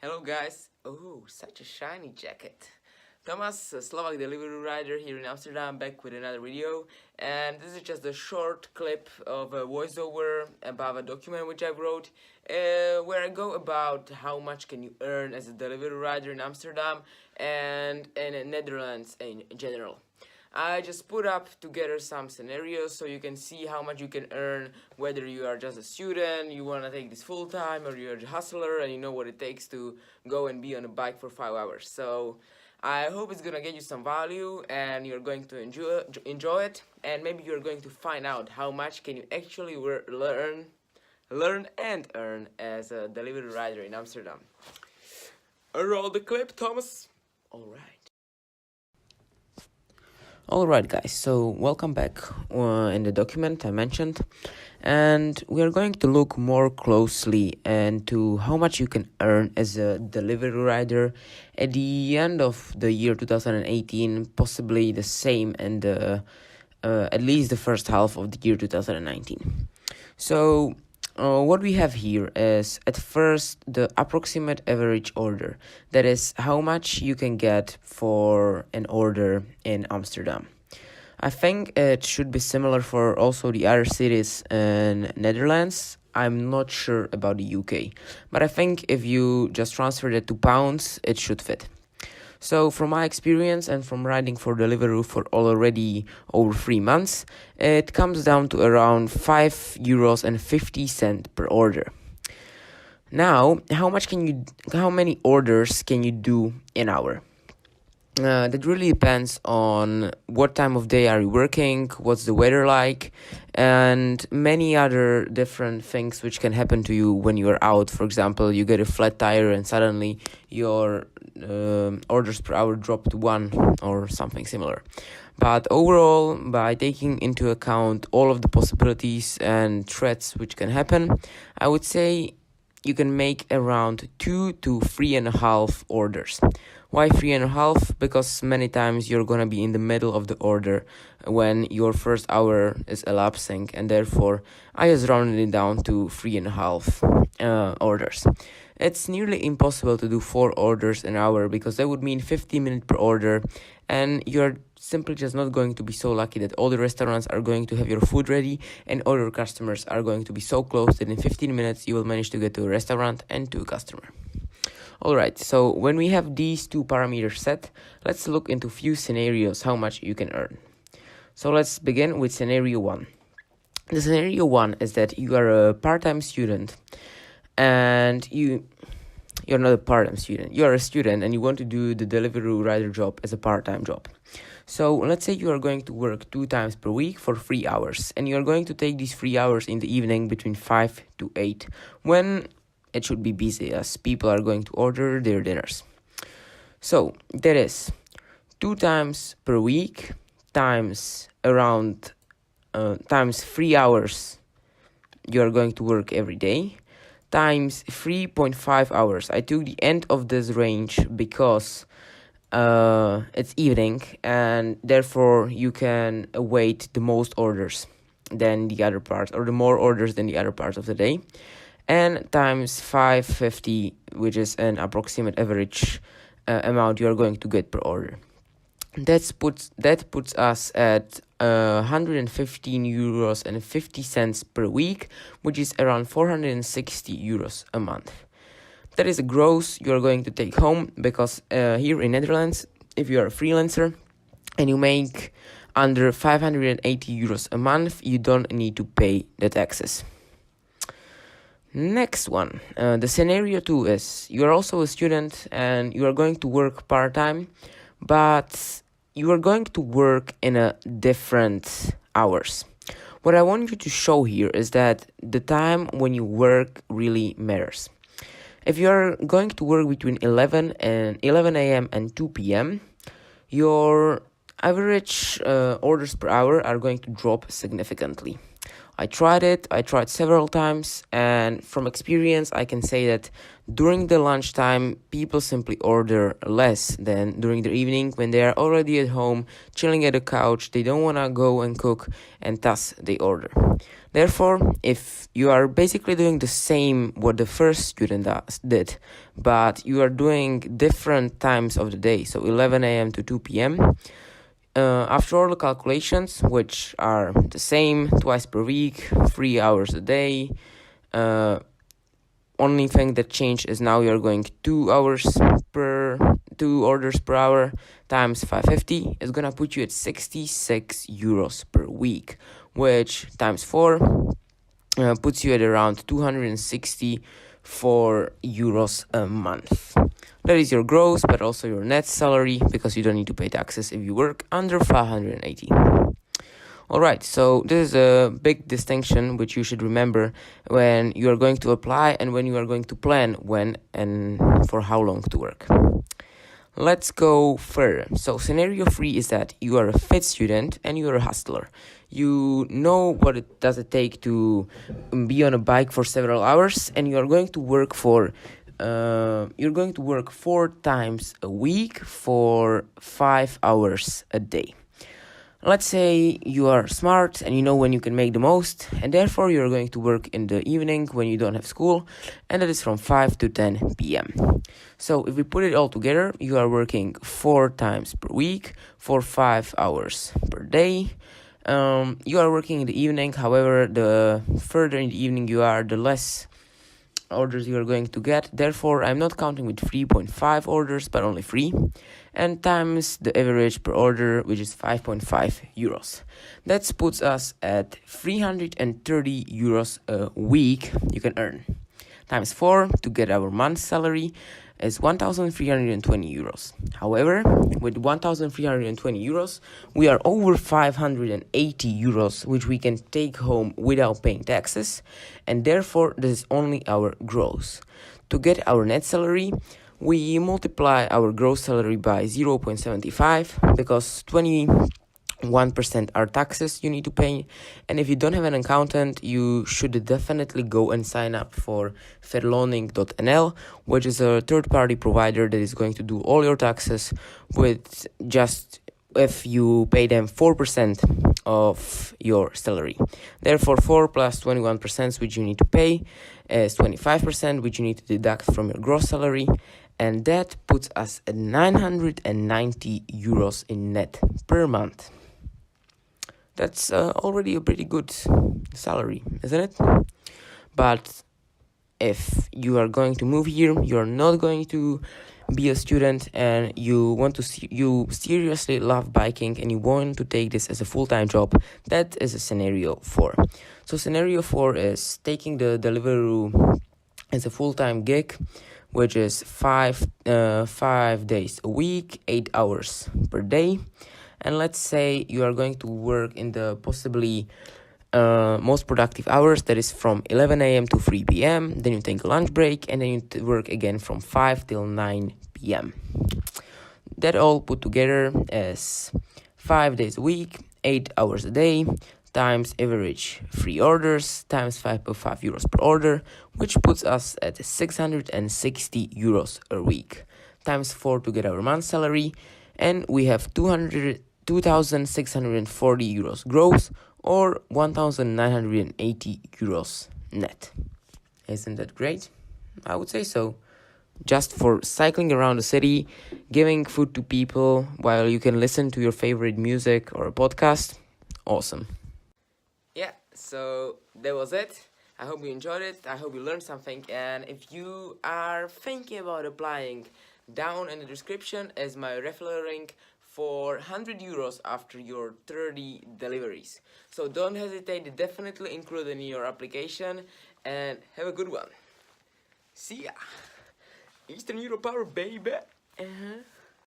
Hello guys. Oh, such a shiny jacket. Thomas, a Slovak Deliveroo rider here in Amsterdam, back with another video. And this is just a short clip of a voiceover about a document which I wrote, where I go about how much can you earn as a Deliveroo rider in Amsterdam and in the Netherlands in general. I just put up together some scenarios so you can see how much you can earn, whether you are just a student, you want to take this full time, or you're a hustler and you know what it takes to go and be on a bike for 5 hours. So I hope it's gonna get you some value and you're going to enjoy it, and maybe you're going to find out how much can you actually learn and earn as a delivery rider in Amsterdam. Roll the clip, Thomas. All right. Alright guys, so welcome back in the document I mentioned, and we are going to look more closely into how much you can earn as a delivery rider at the end of the year 2018, possibly the same and at least the first half of the year 2019. So what we have here is at first the approximate average order, that is how much you can get for an order in Amsterdam. I think it should be similar for also the other cities in Netherlands. I'm not sure about the UK, but I think if you just transfer that to pounds, it should fit. So from my experience and from riding for Deliveroo for already over 3 months, it comes down to around €5.50 per order. Now, how many orders can you do an hour? That really depends on what time of day are you working, what's the weather like, and many other different things which can happen to you when you are out. For example, you get a flat tire and suddenly your orders per hour drop to 1 or something similar. But overall, by taking into account all of the possibilities and threats which can happen, I would say you can make around 2 to 3.5 orders. Why 3.5? Because many times you're gonna be in the middle of the order when your first hour is elapsing, and therefore I just rounded it down to 3.5 orders. It's nearly impossible to do 4 orders an hour, because that would mean 50 minutes per order, and you're simply just not going to be so lucky that all the restaurants are going to have your food ready and all your customers are going to be so close that in 15 minutes you will manage to get to a restaurant and to a customer. Alright, so when we have these two parameters set, let's look into few scenarios how much you can earn. So let's begin with scenario 1. The scenario 1 is that you are a part-time student, and you're not a part-time student. You are a student and you want to do the Deliveroo rider job as a part-time job. So let's say you are going to work 2 times per week for 3 hours, and you are going to take these 3 hours in the evening between 5 to 8, when it should be busy as people are going to order their dinners. So that is 2 times per week times around times 3 hours you are going to work every day, times 3.5 hours. I took the end of this range because it's evening, and therefore you can await the most orders than the other parts, or the more orders than the other parts of the day, and times 550, which is an approximate average amount you are going to get per order. That puts us at €115.50 per week, which is around €460 a month. That is a gross you are going to take home, because here in Netherlands, if you are a freelancer and you make under €580 a month, you don't need to pay the taxes. Next one, the scenario 2 is you are also a student and you are going to work part-time, but you are going to work in a different hours. What I want you to show here is that the time when you work really matters. If you are going to work between 11 a.m. and 2 p.m., your average orders per hour are going to drop significantly. I tried several times, and from experience, I can say that during the lunchtime, people simply order less than during the evening when they are already at home, chilling at the couch, they don't want to go and cook, and thus they order. Therefore, if you are basically doing the same what the first student did, but you are doing different times of the day, so 11 a.m. to 2 p.m., after all the calculations, which are the same twice per week, 3 hours a day, only thing that changed is now you're going 2 orders per hour times 550 is gonna put you at 66 euros per week, which times 4 puts you at around 264 euros a month. That is your gross, but also your net salary, because you don't need to pay taxes if you work under 580. Alright, so this is a big distinction which you should remember when you are going to apply and when you are going to plan when and for how long to work. Let's go further. So scenario 3 is that you are a fit student and you are a hustler. You know what it does it take to be on a bike for several hours, and you are going to work 4 times a week for 5 hours a day. Let's say you are smart and you know when you can make the most, and therefore you're going to work in the evening when you don't have school, and that is from 5 to 10 p.m. So if we put it all together, you are working 4 times per week for 5 hours per day. You are working in the evening, however, the further in the evening you are, the less orders you are going to get. Therefore, I'm not counting with 3.5 orders, but only 3, and times the average per order, which is 5.5 euros. That puts us at 330 euros a week you can earn. Times 4 to get our month's salary is 1,320 euros. However, with 1,320 euros, we are over 580 euros, which we can take home without paying taxes, and therefore this is only our gross. To get our net salary, we multiply our gross salary by 0.75, because 21% are taxes you need to pay, and if you don't have an accountant, you should definitely go and sign up for verloning.nl, which is a third-party provider that is going to do all your taxes with just if you pay them 4% of your salary. Therefore, 4 plus 21%, which you need to pay, is 25%, which you need to deduct from your gross salary, and that puts us at 990 euros in net per month. That's already a pretty good salary, isn't it? But if you are going to move here, you're not going to be a student, and you seriously love biking and you want to take this as a full-time job, that is a scenario 4. So scenario 4 is taking the Deliveroo as a full-time gig, which is 5 days a week, 8 hours per day. And let's say you are going to work in the possibly most productive hours, that is from 11 a.m. to 3 p.m. Then you take a lunch break, and then you work again from 5 till 9 p.m. That all put together is 5 days a week, 8 hours a day, times average 3 orders, times 5.5 euros per order, which puts us at 660 euros a week, times 4 to get our month's salary, and we have 2,640 euros gross, or 1,980 euros net. Isn't that great? I would say so. Just for cycling around the city, giving food to people while you can listen to your favorite music or a podcast. Awesome. Yeah, so that was it. I hope you enjoyed it. I hope you learned something. And if you are thinking about applying, down in the description is my referral link for 100 euros after your 30 deliveries. So don't hesitate to definitely include it in your application, and have a good one. See ya. Eastern Europe power, baby.